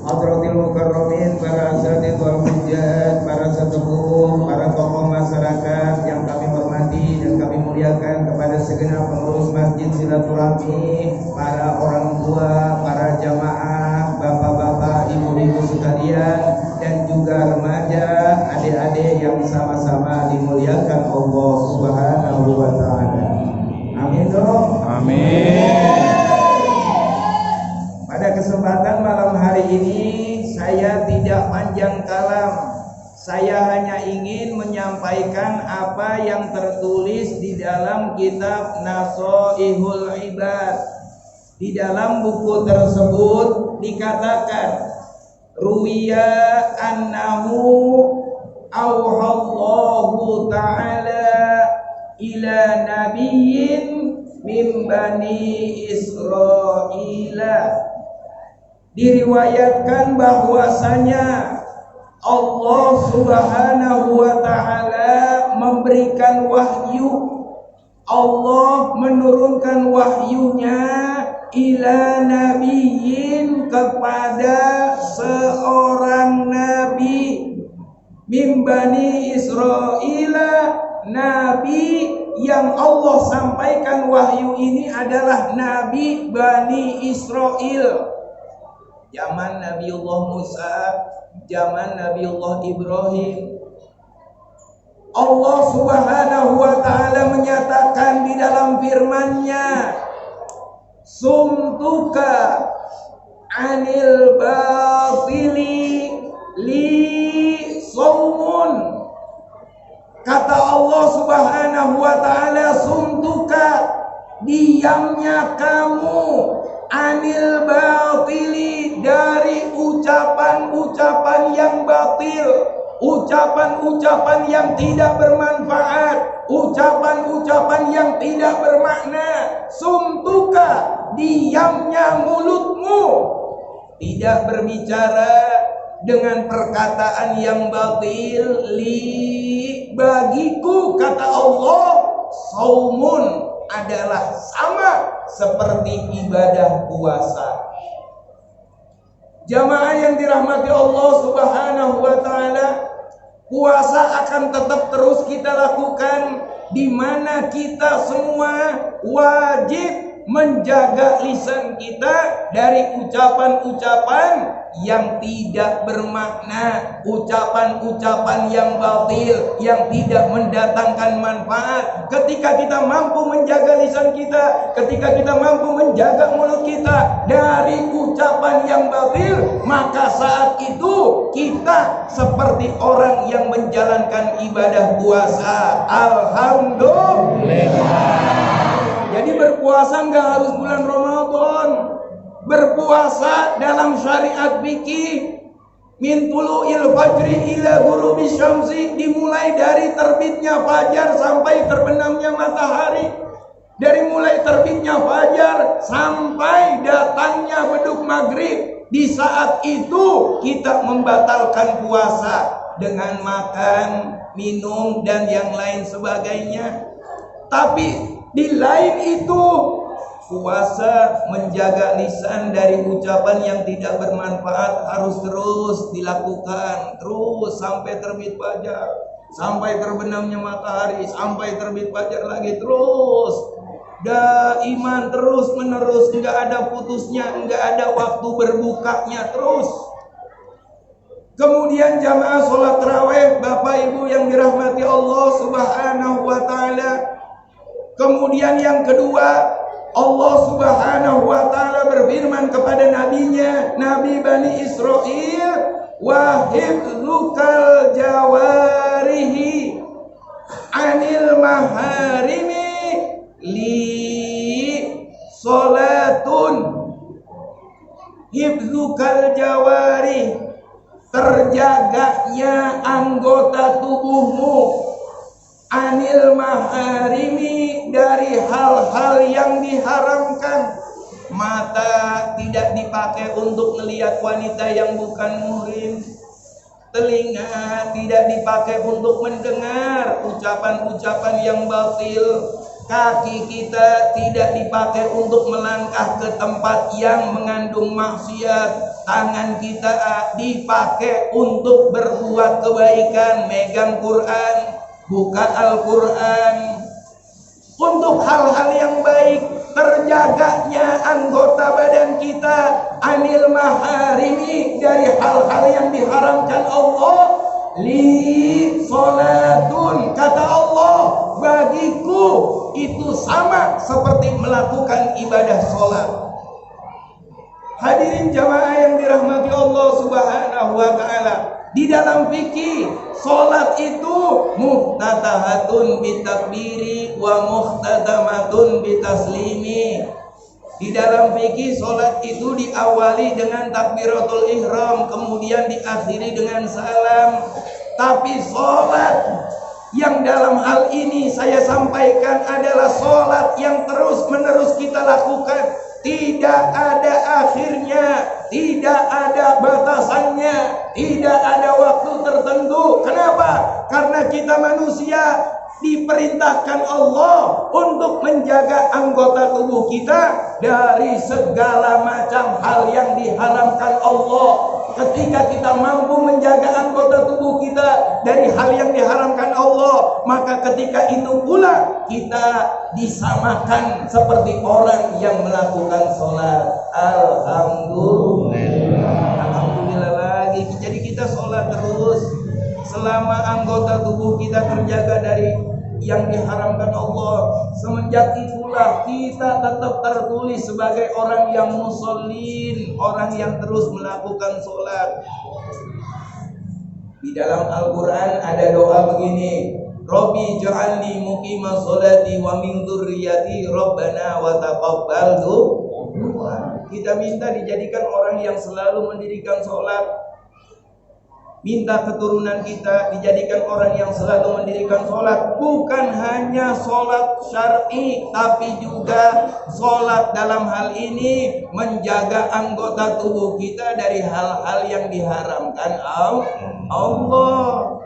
hadratil mukarramin, para asatidz wal hujjat, para sesepuh, para tokoh masyarakat yang kami hormati dan kami muliakan, kepada segenap pengurus masjid silaturahmi, para orang tua, para jamaah, bapak-bapak, ibu-ibu sekalian, dan juga remaja, adik-adik yang sama-sama dimuliakan Allah Subhanahu wa taala. Amin dong. Amin. Pada kesempatan malam hari ini saya tidak panjang kalam. Saya hanya ingin menyampaikan apa yang tertulis di dalam kitab Nasoihul Ibad. Di dalam buku tersebut dikatakan, ruwiya annahu auhallahu ta'ala ila nabiyyin min bani Israila. Diriwayatkan bahwasanya Allah Subhanahu wa taala memberikan wahyu. Allah menurunkan wahyunya ila nabiyyin, kepada seorang nabi, min bani Israila, nabi yang Allah sampaikan wahyu ini adalah nabi Bani Israel. Zaman Nabiullah Musa, zaman Nabiullah Ibrahim. Allah Subhanahu wa taala menyatakan di dalam firman-Nya, sumtuka anil batili li saumun. Kata Allah Subhanahu wa taala, sumtuka, diamnya kamu, anil batili, dari ucapan-ucapan yang batil, ucapan-ucapan yang tidak bermanfaat, ucapan-ucapan yang tidak bermakna. Sumtuka, diamnya mulutmu, tidak berbicara dengan perkataan yang batil, li, bagiku, kata Allah, saumun, adalah sama seperti ibadah puasa. Jamaah yang dirahmati Allah Subhanahu wa taala, puasa akan tetap terus kita lakukan, di mana kita semua wajib menjaga lisan kita dari ucapan-ucapan yang tidak bermakna, ucapan-ucapan yang batil, yang tidak mendatangkan manfaat. Ketika kita mampu menjaga lisan kita, ketika kita mampu menjaga mulut kita dari ucapan yang batil, maka saat itu kita seperti orang yang menjalankan ibadah puasa. Alhamdulillah. Jadi berpuasa nggak harus bulan Ramadan. Berpuasa dalam syariat fikih, min tulu'il fajri ila ghurubi syamsi, dimulai dari terbitnya fajar sampai terbenamnya matahari. Dari mulai terbitnya fajar sampai datangnya beduk maghrib. Di saat itu kita membatalkan puasa dengan makan, minum, dan yang lain sebagainya. Tapi di lain itu, puasa menjaga lisan dari ucapan yang tidak bermanfaat harus terus dilakukan, terus sampai terbit fajar, sampai terbenamnya matahari, sampai terbit fajar lagi, terus daiman, terus menerus, enggak ada putusnya, enggak ada waktu berbukanya, terus. Kemudian jamaah sholat tarawih, Bapak Ibu yang dirahmati Allah Subhanahu wa taala. Kemudian yang kedua, Allah Subhanahu wa taala berfirman kepada nabinya, Nabi Bani Israel, wa hifdzukal jawarihi anil maharimi li salatun. Hifdzukal jawari, terjaganya anggota tubuhmu, anil maharimi, dari hal-hal yang diharamkan. Mata tidak dipakai untuk melihat wanita yang bukan muhrim. Telinga tidak dipakai untuk mendengar ucapan-ucapan yang batil. Kaki kita tidak dipakai untuk melangkah ke tempat yang mengandung maksiat. tangan kita dipakai untuk berbuat kebaikan, megang Quran, buka Al-Quran, untuk hal-hal yang baik, terjaganya anggota badan kita anil maharimi, dari hal-hal yang diharamkan Allah. Li sholatun, kata Allah, bagiku itu sama seperti melakukan ibadah sholat. Hadirin jamaah yang dirahmati Allah Subhanahu wa ta'ala, di dalam fikih sholat itu muftatahatun bitakbiri wa muhtatamatun bitaslimi. Di dalam fikih sholat itu diawali dengan takbiratul ihram, kemudian diakhiri dengan salam. Tapi sholat yang dalam hal ini saya sampaikan adalah sholat yang terus menerus kita lakukan, tidak ada akhirnya, tidak ada batasannya, tidak ada waktu tertentu. Kenapa? Karena kita manusia diperintahkan Allah untuk menjaga anggota tubuh kita dari segala macam hal yang diharamkan Allah. Ketika kita mampu menjaga anggota tubuh kita dari hal yang diharamkan Allah, maka ketika itu pula kita disamakan seperti orang yang melakukan sholat. Alhamdulillah lagi. Jadi kita sholat terus selama anggota tubuh kita terjaga dari yang diharamkan Allah. Semenjak itulah kita tetap tertulis sebagai orang yang musallin, orang yang terus melakukan sholat. Di dalam Al-Quran ada doa begini, Rabbi ja'alni muqima sholati wa min dzurriyyati Rabbana wa taqabbal du'a. Kita minta dijadikan orang yang selalu mendirikan sholat. Minta keturunan kita dijadikan orang yang selalu mendirikan sholat. Bukan hanya sholat syar'i, tapi juga sholat dalam hal ini menjaga anggota tubuh kita dari hal-hal yang diharamkan Allah.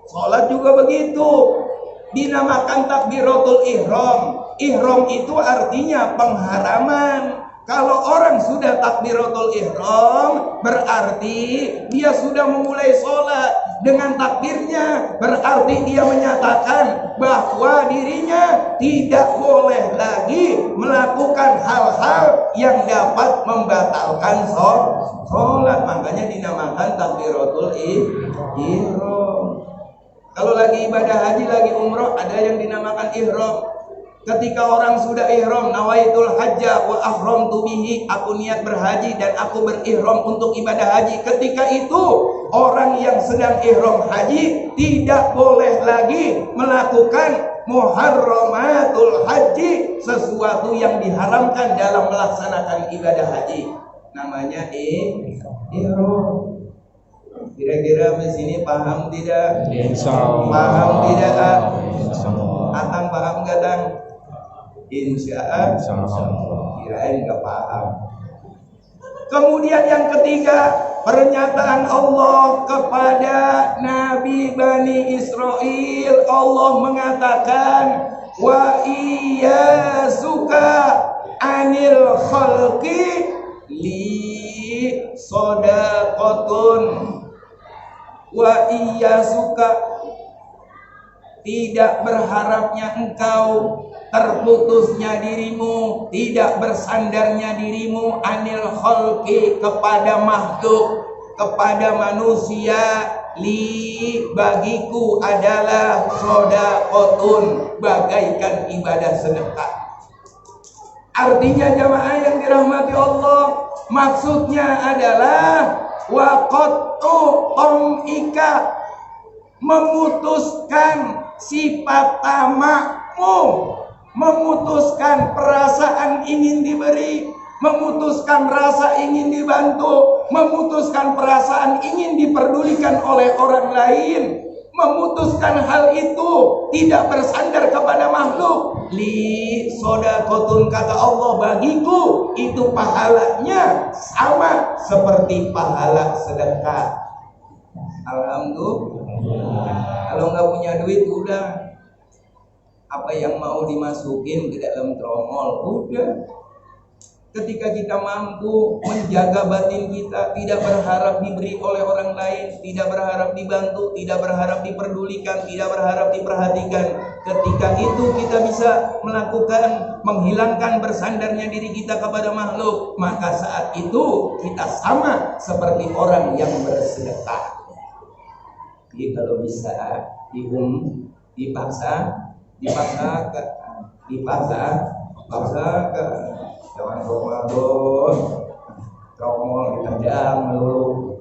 Sholat juga begitu, dinamakan takbiratul ihram. Ihram itu artinya pengharaman. Kalau orang sudah takbiratul ihram, berarti dia sudah memulai sholat. Dengan takbirnya, berarti dia menyatakan bahwa dirinya tidak boleh lagi melakukan hal-hal yang dapat membatalkan sholat. Makanya dinamakan takbiratul ihram. Kalau lagi ibadah haji, lagi umroh, ada yang dinamakan ihram. Ketika orang sudah ihram, nawaitul hajja wa ahramtu bihi, aku niat berhaji dan aku berihram untuk ibadah haji. Ketika itu orang yang sedang ihram haji tidak boleh lagi melakukan muharramatul haji, sesuatu yang diharamkan dalam melaksanakan ibadah haji. Namanya ihram. Kira-kira di sini paham tidak? Insyaallah. Paham tidak? Insyaallah. Atang paham enggak, Tang? Insyaallah. Kirain enggak paham. Kemudian yang ketiga, pernyataan Allah kepada Nabi Bani Israel. Allah mengatakan, wa iyyasuka anil khalqi li shadaqatun. Wa iyyasuka, tidak berharapnya engkau, terputusnya dirimu, tidak bersandarnya dirimu, anil khalqi, kepada makhluk, kepada manusia, li, bagiku adalah shadaqatun, bagaikan ibadah sedekah. Artinya jamaah yang dirahmati Allah, maksudnya adalah waqattu qam'ika, memutuskan sifat tamakmu, memutuskan perasaan ingin diberi, memutuskan rasa ingin dibantu, memutuskan perasaan ingin diperdulikan oleh orang lain, memutuskan hal itu tidak bersandar kepada makhluk. Li shadaqatun, kata Allah, bagiku itu pahalanya sama seperti pahala sedekah. Alhamdulillah. Kalau nggak punya duit, udah apa yang mau dimasukin ke dalam tromol, udah. ketika kita mampu menjaga batin kita, tidak berharap diberi oleh orang lain, tidak berharap dibantu, tidak berharap diperdulikan, tidak berharap diperhatikan. Ketika itu kita bisa melakukan menghilangkan bersandarnya diri kita kepada makhluk, maka saat itu kita sama seperti orang yang bersedekah. Jadi kalau bisa dipaksakan. Jangan Ramadan tromol ditendang melulu.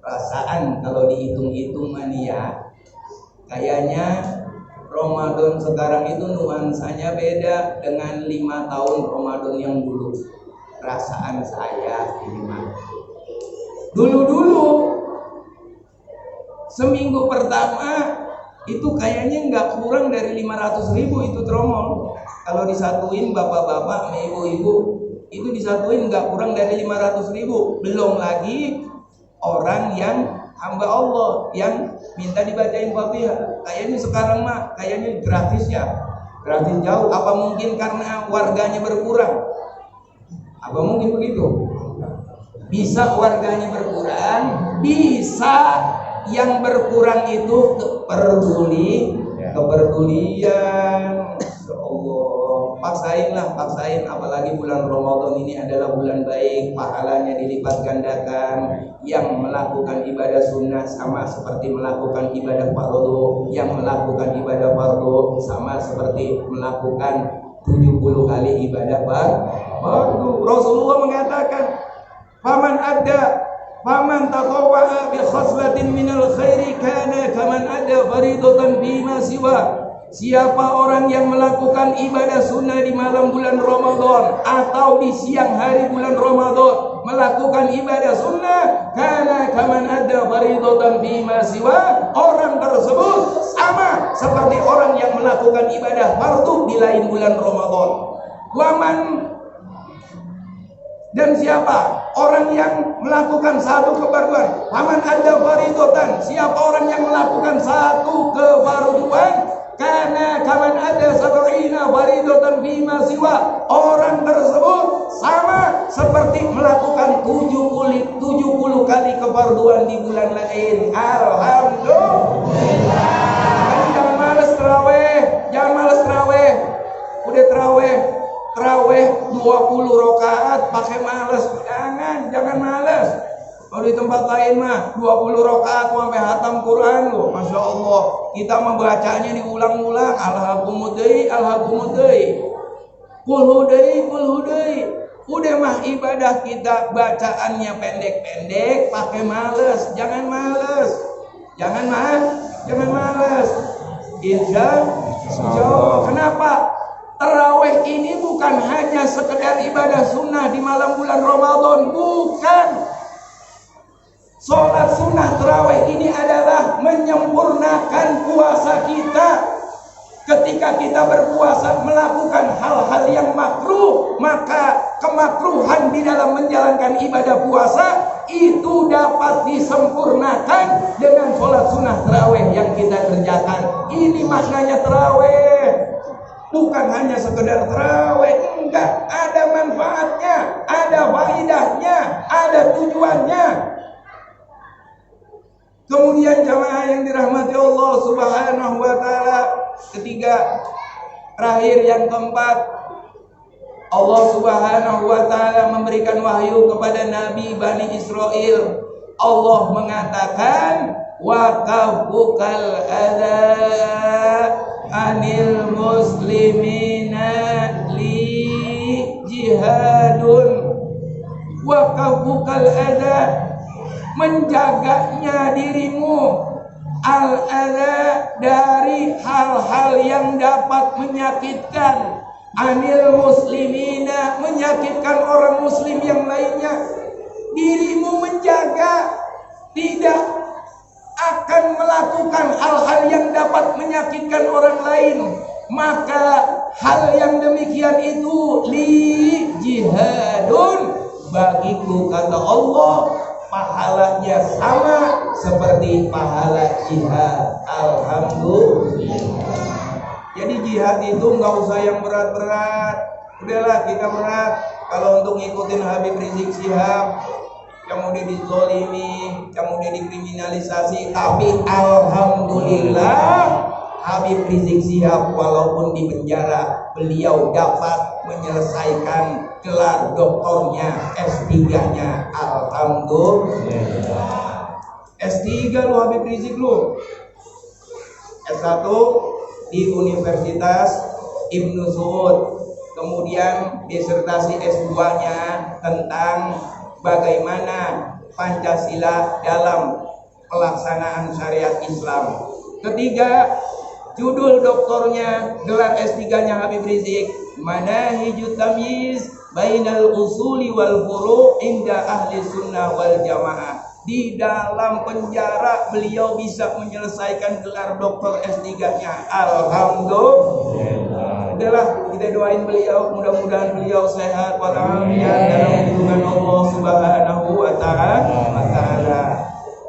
Perasaan kalau dihitung-hitung mania, kayaknya Ramadan sekarang itu nuansanya beda dengan 5 tahun Ramadan yang dulu. Perasaan saya ini mah. Dulu seminggu pertama itu kayaknya nggak kurang dari 500.000 itu tromol. Kalau disatuin bapak-bapak sama ibu-ibu itu disatuin nggak kurang dari 500.000. Belum lagi orang yang hamba Allah yang minta dibacain Fatihah. Kayaknya sekarang mah kayaknya gratis ya, gratis jauh. Apa mungkin karena warganya berkurang? Apa mungkin begitu? Bisa warganya berkurang, bisa yang berkurang itu kepedulian. Ya Allah, paksain, apalagi bulan Ramadan ini adalah bulan baik, pahalanya dilipat gandakan. Yang melakukan ibadah sunnah sama seperti melakukan ibadah fardu, yang melakukan ibadah fardu sama seperti melakukan 70 kali ibadah fardu. Rasulullah mengatakan, Faman tatawwa'a bi khaslatin minal khairi kana kaman ada faridatan bima siwa. Siapa orang yang melakukan ibadah sunnah di malam bulan Ramadan atau di siang hari bulan Ramadan melakukan ibadah sunnah, kana kaman ada faridatan bima siwa. Orang tersebut sama seperti orang yang melakukan ibadah fardu di lain bulan Ramadan. Dan siapa orang yang melakukan satu kefarduan? Faman ada faridotan. Siapa orang yang melakukan satu kefarduan? Karena kaman ada sab'ina faridotan bima siwa. Orang tersebut sama seperti melakukan 70 kali kefarduan di bulan lain. Alhamdulillah. Jangan malas terawih. Udah terawih 20 rakaat pakai malas. Jangan malas. Kalau di tempat lain mah 20 rakaat sampai hatam Quran loh. Masya Allah. Kita membacanya diulang-ulang. Alhaqumudai. Kulhudai. Udah mah ibadah kita bacaannya pendek-pendek pakai malas. Jangan malas. Insya Allah. Kenapa? Tarawih ini bukan hanya sekedar ibadah sunnah di malam bulan Ramadan, bukan. Sholat sunnah tarawih ini adalah menyempurnakan puasa kita. Ketika kita berpuasa melakukan hal-hal yang makruh, maka kemakruhan di dalam menjalankan ibadah puasa itu dapat disempurnakan dengan sholat sunnah tarawih yang kita kerjakan. Ini maknanya tarawih. Bukan hanya sekedar tarawih, enggak, ada manfaatnya, ada faedahnya, ada tujuannya. Kemudian jamaah yang dirahmati Allah Subhanahu wa taala, ketiga, terakhir yang keempat, Allah Subhanahu wa taala memberikan wahyu kepada Nabi Bani Israel. Allah mengatakan, wa kafukal adza anil muslimina li jihadun. Wa kafukal adza, menjaganya dirimu al adza dari hal-hal yang dapat menyakitkan, anil muslimina, menyakitkan orang muslim yang lainnya. Dirimu menjaga, tidak akan melakukan hal-hal yang dapat menyakitkan orang lain, maka hal yang demikian itu li jihadun, bagiku kata Allah pahalanya sama seperti pahala jihad. Alhamdulillah. Jadi jihad itu nggak usah yang berat-berat. Udahlah kita berat, Kalau untuk ngikutin Habib Rizik Syihab, kemudian dizolimi, kemudian dikriminalisasi, tapi alhamdulillah Habib Rizik Syihab walaupun di penjara, beliau dapat menyelesaikan gelar doktornya, S3-nya. Alhamdulillah. S3 lu Habib Rizik lu. S1 di Universitas Ibnu Saud. Kemudian disertasi S2-nya tentang bagaimana Pancasila dalam pelaksanaan syariat Islam. Ketiga, judul doktornya, gelar S3-nya Habib Rizik, Manahijut Tamyiz Bainal Usuli wal Furu' Inda Ahli Sunnah wal Jamaah. Di dalam penjara beliau bisa menyelesaikan gelar doktor S3-nya. Alhamdulillah. Udahlah, kita doain beliau, mudah-mudahan beliau sehat walafiat dalam lindungan Allah Subhanahu wa taala.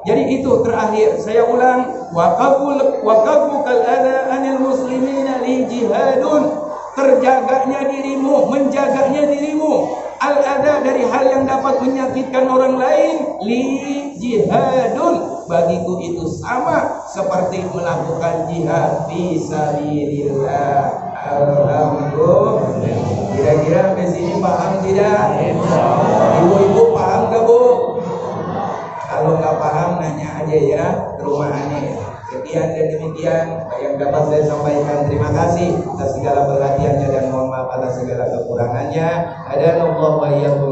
Jadi itu terakhir saya ulang, waqafu kal adza anil muslimina li jihadun. Terjaganya dirimu, menjaganya dirimu al adza dari hal yang dapat menyakitkan orang lain, li jihadun, bagiku itu sama seperti melakukan jihad fi sabilillah. Alhamdulillah. Kira-kira sampai sini paham tidak? Ibu-ibu paham gak bu? Kalau nggak paham nanya aja ya ke rumah aneh. Sekian dan demikian yang dapat saya sampaikan. Terima kasih atas segala perhatiannya dan mohon maaf atas segala kekurangannya. Ada Allah wa iyyakum